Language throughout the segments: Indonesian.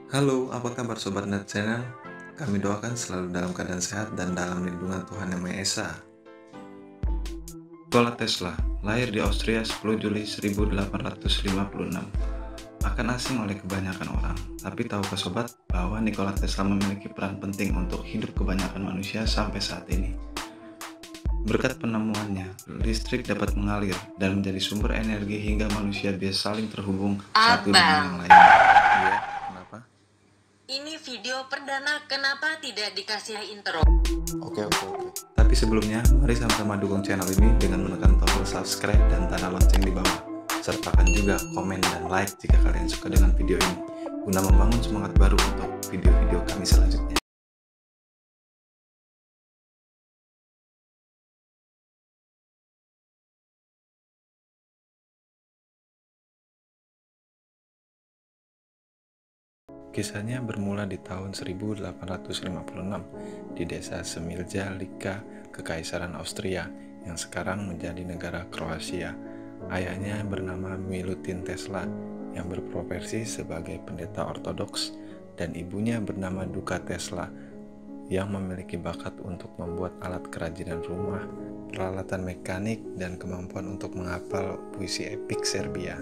Halo, apa kabar Sobat Net Channel? Kami doakan selalu dalam keadaan sehat dan dalam lindungan Tuhan Yang Maha Esa. Nikola Tesla lahir di Austria 10 Juli 1856. Akan asing oleh kebanyakan orang, tapi tahukah Sobat bahwa Nikola Tesla memiliki peran penting untuk hidup kebanyakan manusia sampai saat ini? Berkat penemuannya, listrik dapat mengalir dan menjadi sumber energi hingga manusia bisa saling terhubung satu dengan yang lainnya. Iya, kenapa? Ini video perdana, kenapa tidak dikasih intro? Oke. Tapi sebelumnya, mari sama-sama dukung channel ini dengan menekan tombol subscribe dan tanda lonceng di bawah. Sertakan juga komen dan like jika kalian suka dengan video ini, guna membangun semangat baru untuk video-video kami selanjutnya. Kisahnya bermula di tahun 1856 di desa Semilja, Lika, Kekaisaran Austria yang sekarang menjadi negara Kroasia. Ayahnya bernama Milutin Tesla yang berprofesi sebagai pendeta ortodoks dan ibunya bernama Duka Tesla yang memiliki bakat untuk membuat alat kerajinan rumah, peralatan mekanik, dan kemampuan untuk menghafal puisi epik Serbia.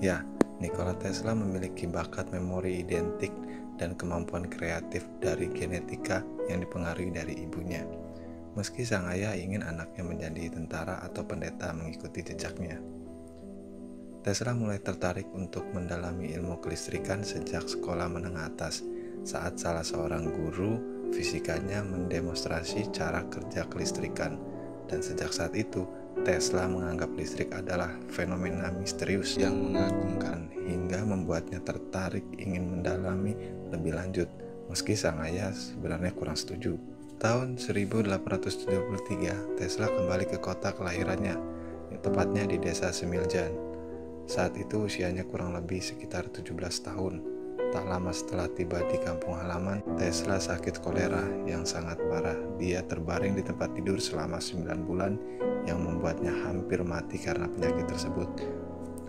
Ya, Nikola Tesla memiliki bakat memori identik dan kemampuan kreatif dari genetika yang dipengaruhi dari ibunya. Meski sang ayah ingin anaknya menjadi tentara atau pendeta mengikuti jejaknya. Tesla mulai tertarik untuk mendalami ilmu kelistrikan sejak sekolah menengah atas saat salah seorang guru fisikanya mendemonstrasi cara kerja kelistrikan, dan sejak saat itu Tesla menganggap listrik adalah fenomena misterius yang mengagumkan hingga membuatnya tertarik ingin mendalami lebih lanjut, meski sang ayah sebenarnya kurang setuju. Tahun 1873, Tesla kembali ke kota kelahirannya, tepatnya di desa Semiljan. Saat itu usianya kurang lebih sekitar 17 tahun. Tak lama setelah tiba di kampung halaman, Tesla sakit kolera yang sangat parah. Dia terbaring di tempat tidur selama 9 bulan yang membuatnya hampir mati karena penyakit tersebut.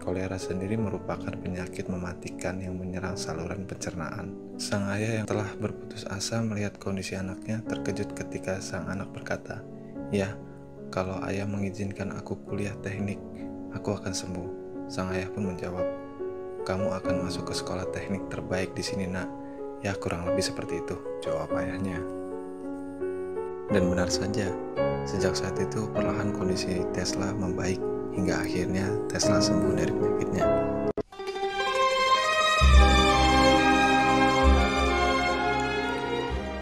Kolera sendiri merupakan penyakit mematikan yang menyerang saluran pencernaan. Sang ayah yang telah berputus asa melihat kondisi anaknya terkejut ketika sang anak berkata, "Ya, kalau ayah mengizinkan aku kuliah teknik, aku akan sembuh." Sang ayah pun menjawab, "Kamu akan masuk ke sekolah teknik terbaik di sini, Nak." "Ya, kurang lebih seperti itu," jawab ayahnya. Dan benar saja, sejak saat itu perlahan kondisi Tesla membaik hingga akhirnya Tesla sembuh dari penyakitnya.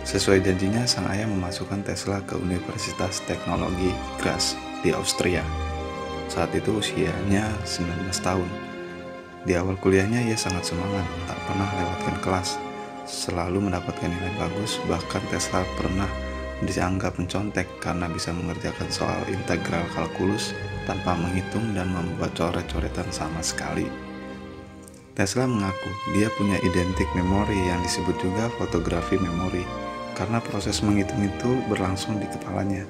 Sesuai janjinya, sang ayah memasukkan Tesla ke Universitas Teknologi Graz di Austria. Saat itu usianya 19 tahun. Di awal kuliahnya ia sangat semangat, tak pernah lewatkan kelas, selalu mendapatkan nilai bagus, bahkan Tesla pernah dianggap mencontek karena bisa mengerjakan soal integral kalkulus tanpa menghitung dan membuat coret-coretan sama sekali. Tesla mengaku dia punya identik memori yang disebut juga fotografi memori, karena proses menghitung itu berlangsung di kepalanya.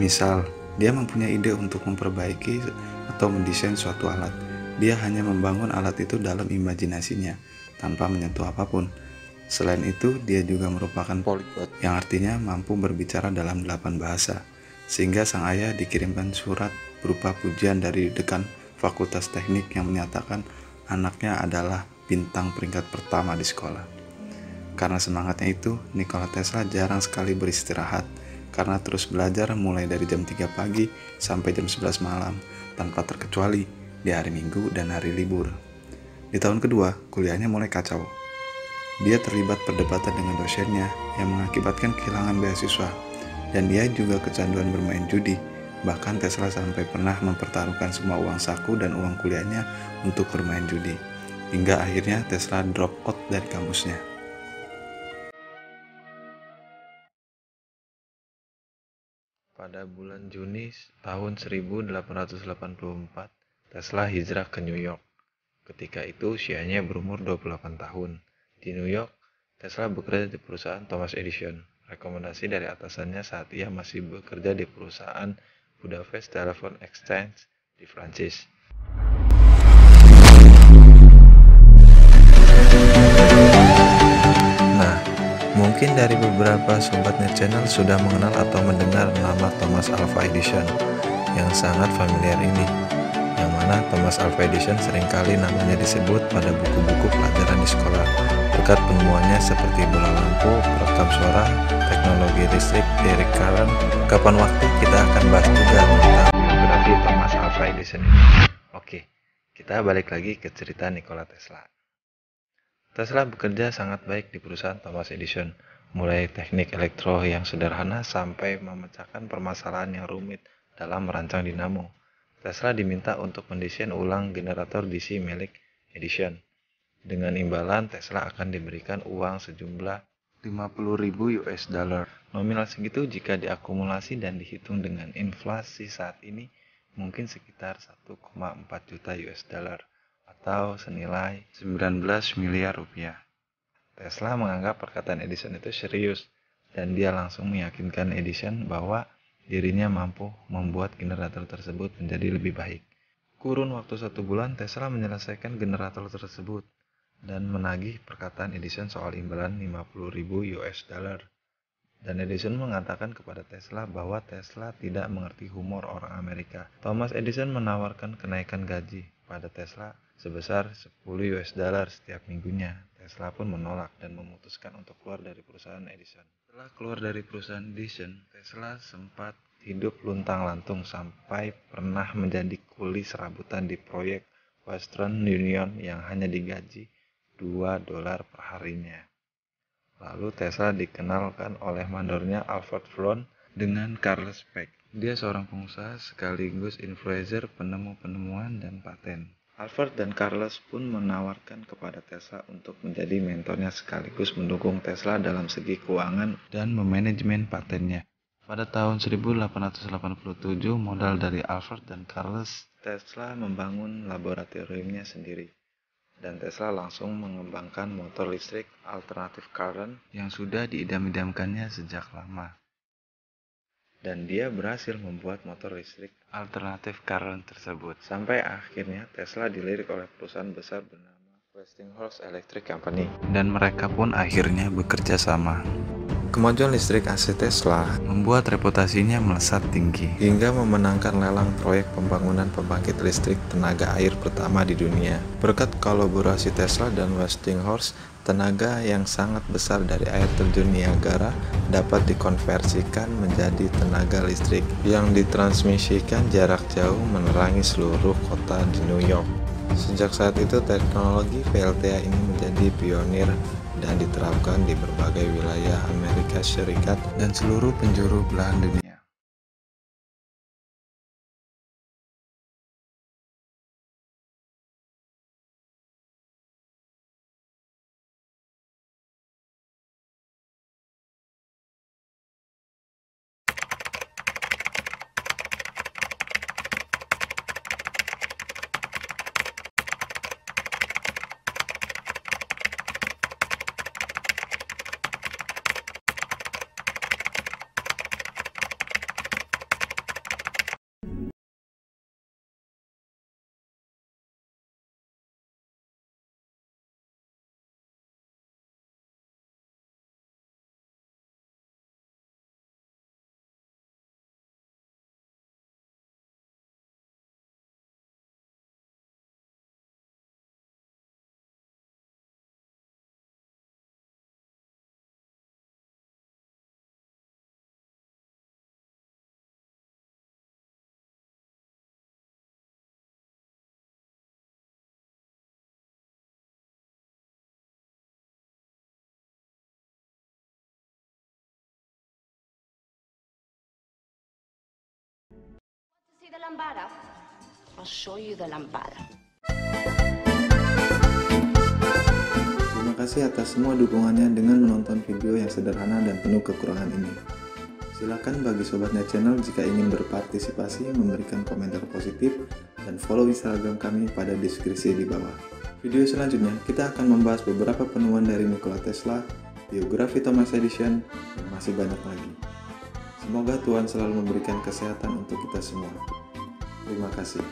Misal, dia mempunyai ide untuk memperbaiki atau mendesain suatu alat. Dia hanya membangun alat itu dalam imajinasinya, tanpa menyentuh apapun. Selain itu, dia juga merupakan polyglot, yang artinya mampu berbicara dalam 8 bahasa. Sehingga sang ayah dikirimkan surat berupa pujian dari dekan Fakultas Teknik yang menyatakan anaknya adalah bintang peringkat pertama di sekolah. Karena semangatnya itu, Nikola Tesla jarang sekali beristirahat, karena terus belajar mulai dari jam 3 pagi sampai jam 11 malam, tanpa terkecuali di hari Minggu dan hari libur. Di tahun kedua, kuliahnya mulai kacau. Dia terlibat perdebatan dengan dosennya yang mengakibatkan kehilangan beasiswa, dan dia juga kecanduan bermain judi. Bahkan Tesla sampai pernah mempertaruhkan semua uang saku dan uang kuliahnya untuk bermain judi, hingga akhirnya Tesla drop out dari kampusnya. Pada bulan Juni tahun 1884, Tesla hijrah ke New York. Ketika itu usianya berumur 28 tahun. Di New York, Tesla bekerja di perusahaan Thomas Edison. Rekomendasi dari atasannya saat ia masih bekerja di perusahaan Budapest Telephone Exchange di Prancis. para sobatnya channel sudah mengenal atau mendengar nama Thomas Alva Edison yang sangat familiar ini, yang mana Thomas Alva Edison seringkali namanya disebut pada buku-buku pelajaran di sekolah berkat penemuannya seperti bola lampu, perekam suara, teknologi listrik, direct current. Kapan waktu kita akan bahas juga tentang biografi Thomas Alva Edison ini. Oke, kita balik lagi ke cerita Nikola Tesla. Tesla bekerja sangat baik di perusahaan Thomas Edison, mulai teknik elektro yang sederhana sampai memecahkan permasalahan yang rumit dalam merancang dinamo. Tesla diminta untuk mendesain ulang generator DC milik Edison. Dengan imbalan, Tesla akan diberikan uang sejumlah 50.000 US dollar. Nominal segitu jika diakumulasi dan dihitung dengan inflasi saat ini mungkin sekitar 1,4 juta US dollar atau senilai 19 miliar rupiah. Tesla menganggap perkataan Edison itu serius dan dia langsung meyakinkan Edison bahwa dirinya mampu membuat generator tersebut menjadi lebih baik. Kurun waktu 1 bulan, Tesla menyelesaikan generator tersebut dan menagih perkataan Edison soal imbalan 50.000 US dollar. Dan Edison mengatakan kepada Tesla bahwa Tesla tidak mengerti humor orang Amerika. Thomas Edison menawarkan kenaikan gaji pada Tesla sebesar 10 US dollar setiap minggunya. Tesla pun menolak dan memutuskan untuk keluar dari perusahaan Edison. Setelah keluar dari perusahaan Edison, Tesla sempat hidup luntang-lantung sampai pernah menjadi kuli serabutan di proyek Western Union yang hanya digaji $2 per harinya. Lalu Tesla dikenalkan oleh mandornya Alfred Varon dengan Carl Speck. Dia seorang pengusaha sekaligus influencer, penemu penemuan dan paten. Alfred dan Carlos pun menawarkan kepada Tesla untuk menjadi mentornya sekaligus mendukung Tesla dalam segi keuangan dan memanajemen patennya. Pada tahun 1887, modal dari Alfred dan Carlos, Tesla membangun laboratoriumnya sendiri. Dan Tesla langsung mengembangkan motor listrik alternatif current yang sudah diidam-idamkannya sejak lama. Dan dia berhasil membuat motor listrik alternatif current tersebut. Sampai akhirnya Tesla dilirik oleh perusahaan besar bernama Westinghouse Electric Company. Dan mereka pun akhirnya bekerja sama. Kemajuan listrik AC Tesla membuat reputasinya melesat tinggi hingga memenangkan lelang proyek pembangunan pembangkit listrik tenaga air pertama di dunia. Berkat kolaborasi Tesla dan Westinghouse, tenaga yang sangat besar dari air terjun Niagara dapat dikonversikan menjadi tenaga listrik yang ditransmisikan jarak jauh menerangi seluruh kota di New York. Sejak saat itu, teknologi VLTA ini menjadi pionir dan diterapkan di berbagai wilayah Amerika Serikat dan seluruh penjuru belahan dunia. See the lambada? I'll show you the lambada. Terima kasih atas semua dukungannya dengan menonton video yang sederhana dan penuh kekurangan ini. Silakan bagi sobatnya channel jika ingin berpartisipasi, memberikan komentar positif, dan follow Instagram kami pada deskripsi di bawah. Video selanjutnya, kita akan membahas beberapa penemuan dari Nikola Tesla, biografi Thomas Edison, dan masih banyak lagi. Semoga Tuhan selalu memberikan kesehatan untuk kita semua. Terima kasih.